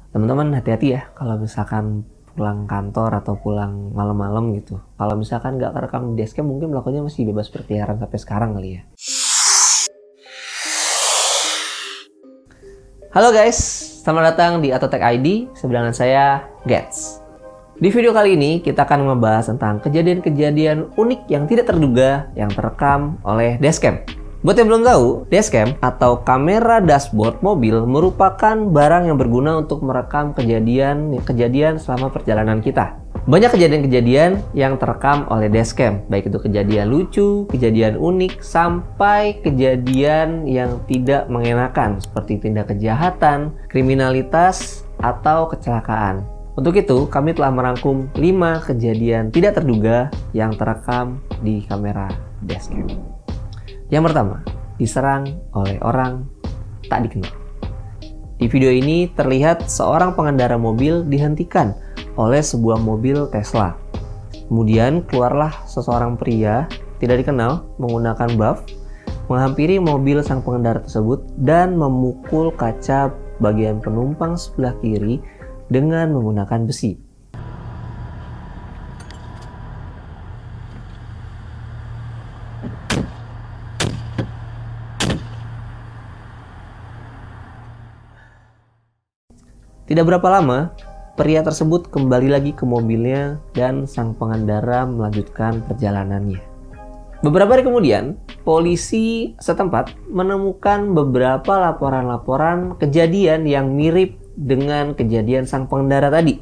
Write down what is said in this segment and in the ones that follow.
Teman-teman hati-hati ya kalau misalkan pulang kantor atau pulang malam-malam gitu. Kalau misalkan nggak kerekam di dashcam, mungkin pelakunya masih bebas berkeliaran sampai sekarang kali ya. Halo guys, selamat datang di Atotech ID. Sebelah saya Gets. Di video kali ini kita akan membahas tentang kejadian-kejadian unik yang tidak terduga yang terekam oleh dashcam. Buat yang belum tahu, dashcam atau kamera dashboard mobil merupakan barang yang berguna untuk merekam kejadian selama perjalanan kita. Banyak kejadian-kejadian yang terekam oleh dashcam, baik itu kejadian lucu, kejadian unik, sampai kejadian yang tidak mengenakan seperti tindak kejahatan, kriminalitas, atau kecelakaan. Untuk itu, kami telah merangkum 5 kejadian tidak terduga yang terekam di kamera dashcam. Yang pertama, diserang oleh orang tak dikenal. Di video ini terlihat seorang pengendara mobil dihentikan oleh sebuah mobil Tesla. Kemudian keluarlah seseorang pria tidak dikenal menggunakan buff, menghampiri mobil sang pengendara tersebut dan memukul kaca bagian penumpang sebelah kiri dengan menggunakan besi. Tidak berapa lama, pria tersebut kembali lagi ke mobilnya dan sang pengendara melanjutkan perjalanannya. Beberapa hari kemudian, polisi setempat menemukan beberapa laporan-laporan kejadian yang mirip dengan kejadian sang pengendara tadi.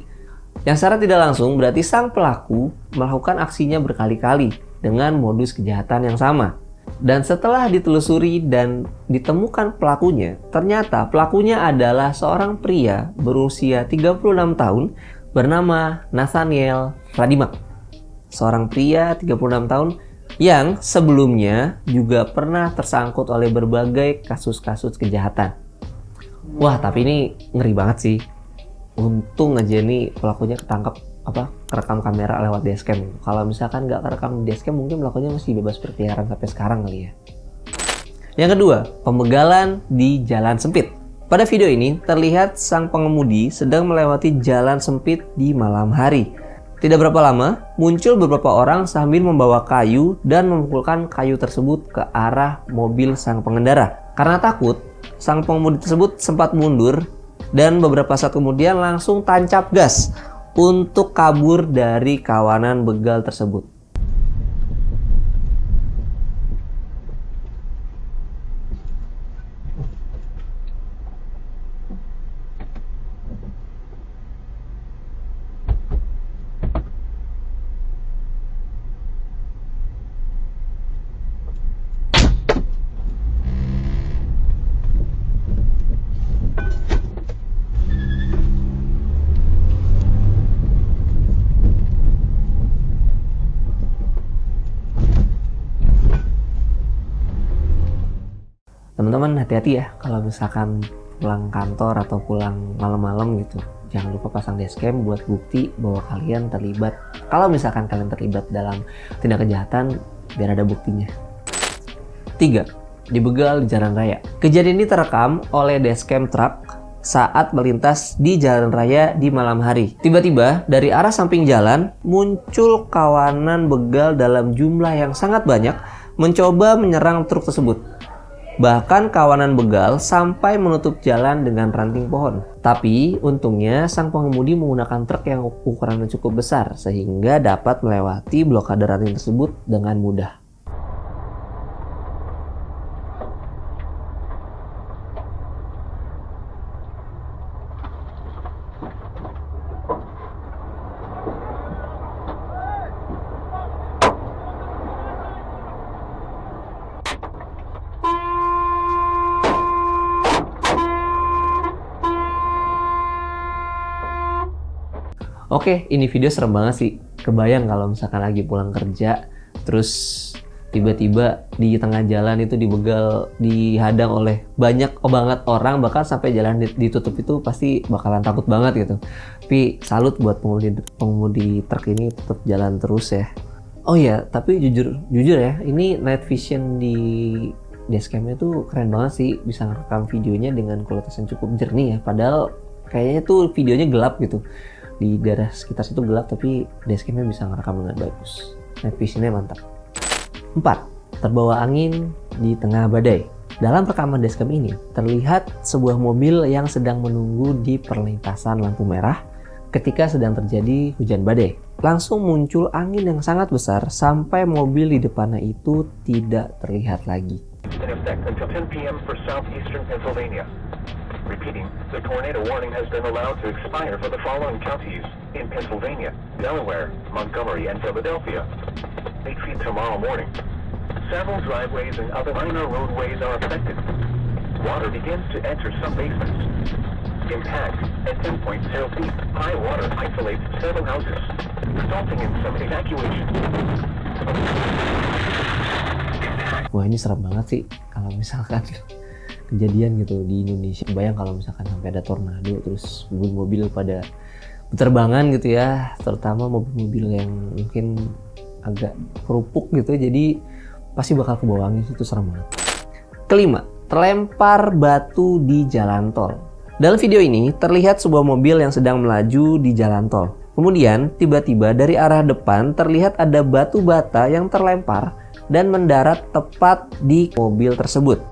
Yang secara tidak langsung berarti sang pelaku melakukan aksinya berkali-kali dengan modus kejahatan yang sama. Dan setelah ditelusuri dan ditemukan pelakunya, ternyata pelakunya adalah seorang pria berusia 36 tahun bernama Nathaniel Radimak. Seorang pria 36 tahun yang sebelumnya juga pernah tersangkut oleh berbagai kasus-kasus kejahatan. Wah, tapi ini ngeri banget sih. Untung aja nih pelakunya ketangkep kerekam kamera lewat dashcam. Kalau misalkan nggak kerekam di dashcam, mungkin pelakunya masih bebas berkeliaran sampai sekarang kali ya. Yang kedua, pembegalan di jalan sempit. Pada video ini terlihat sang pengemudi sedang melewati jalan sempit di malam hari. Tidak berapa lama, muncul beberapa orang sambil membawa kayu dan memukulkan kayu tersebut ke arah mobil sang pengendara. Karena takut, sang pengemudi tersebut sempat mundur dan beberapa saat kemudian langsung tancap gas untuk kabur dari kawanan begal tersebut. Teman-teman hati-hati ya kalau misalkan pulang kantor atau pulang malam-malam gitu. Jangan lupa pasang dashcam buat bukti bahwa kalian terlibat. Kalau misalkan kalian terlibat dalam tindak kejahatan, biar ada buktinya. 3. Dibegal di jalan raya. Kejadian ini terekam oleh dashcam truk saat melintas di jalan raya di malam hari. Tiba-tiba dari arah samping jalan muncul kawanan begal dalam jumlah yang sangat banyak mencoba menyerang truk tersebut. Bahkan kawanan begal sampai menutup jalan dengan ranting pohon. Tapi untungnya sang pengemudi menggunakan truk yang ukurannya cukup besar sehingga dapat melewati blokade ranting tersebut dengan mudah. Oke, ini video serem banget sih. Kebayang kalau misalkan lagi pulang kerja, terus tiba-tiba di tengah jalan itu dibegal, dihadang oleh banyak banget orang, bahkan sampai jalan ditutup itu pasti bakalan takut banget gitu. Tapi salut buat pengemudi truk ini tetap jalan terus ya. Oh iya, tapi jujur ya, ini night vision di dashcamnya tuh keren banget sih, bisa ngerekam videonya dengan kualitas yang cukup jernih ya. Padahal Kayaknya tuh videonya gelap gitu. Di daerah sekitar situ gelap, tapi dashcamnya bisa ngerekam dengan bagus. Night visionnya mantap. 4. Terbawa angin di tengah badai. Dalam rekaman dashcam ini, terlihat sebuah mobil yang sedang menunggu di perlintasan lampu merah ketika sedang terjadi hujan badai. Langsung muncul angin yang sangat besar sampai mobil di depannya itu tidak terlihat lagi. In effect until 10 p.m. for southeastern Pennsylvania. Repeating, the tornado warning has been allowed to expire for the following counties in Pennsylvania, Delaware, Montgomery, and Philadelphia. 8 feet tomorrow morning. Several driveways and other minor roadways are affected. Water begins to enter some basements. Impact at 10.0 feet. High water isolates several houses, resulting in some evacuation. Wah, ini serem banget sih kalau misalkan kejadian gitu di Indonesia. Bayang kalau misalkan sampai ada tornado terus mobil-mobil pada berterbangan gitu ya, terutama mobil-mobil yang mungkin agak kerupuk gitu, jadi pasti bakal kebawa angin. Itu serem banget. Kelima, terlempar batu di jalan tol. Dalam video ini terlihat sebuah mobil yang sedang melaju di jalan tol. Kemudian tiba-tiba dari arah depan terlihat ada batu bata yang terlempar dan mendarat tepat di mobil tersebut.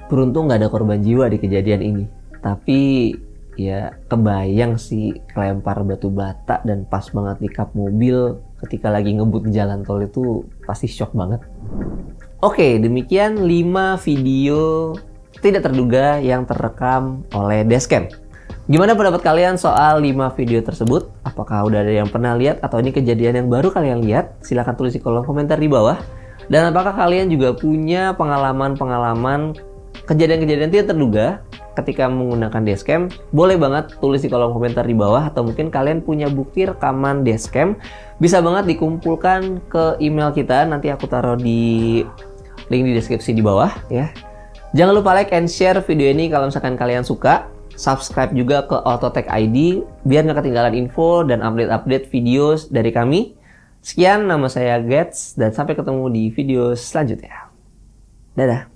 Beruntung nggak ada korban jiwa di kejadian ini. Tapi ya kebayang sih kelempar batu bata dan pas banget di kap mobil ketika lagi ngebut di jalan tol, itu pasti shock banget. Oke, demikian 5 video tidak terduga yang terekam oleh dashcam. Gimana pendapat kalian soal 5 video tersebut? Apakah udah ada yang pernah lihat atau ini kejadian yang baru kalian lihat? Silahkan tulis di kolom komentar di bawah. Dan apakah kalian juga punya pengalaman-pengalaman kejadian-kejadian tidak terduga ketika menggunakan dashcam? Boleh banget tulis di kolom komentar di bawah. Atau mungkin kalian punya bukti rekaman dashcam, bisa banget dikumpulkan ke email kita. Nanti aku taruh di link di deskripsi di bawah ya. Jangan lupa like and share video ini kalau misalkan kalian suka. Subscribe juga ke Autotech ID biar nggak ketinggalan info dan update-update video dari kami. Sekian, nama saya Gets dan sampai ketemu di video selanjutnya. Dadah.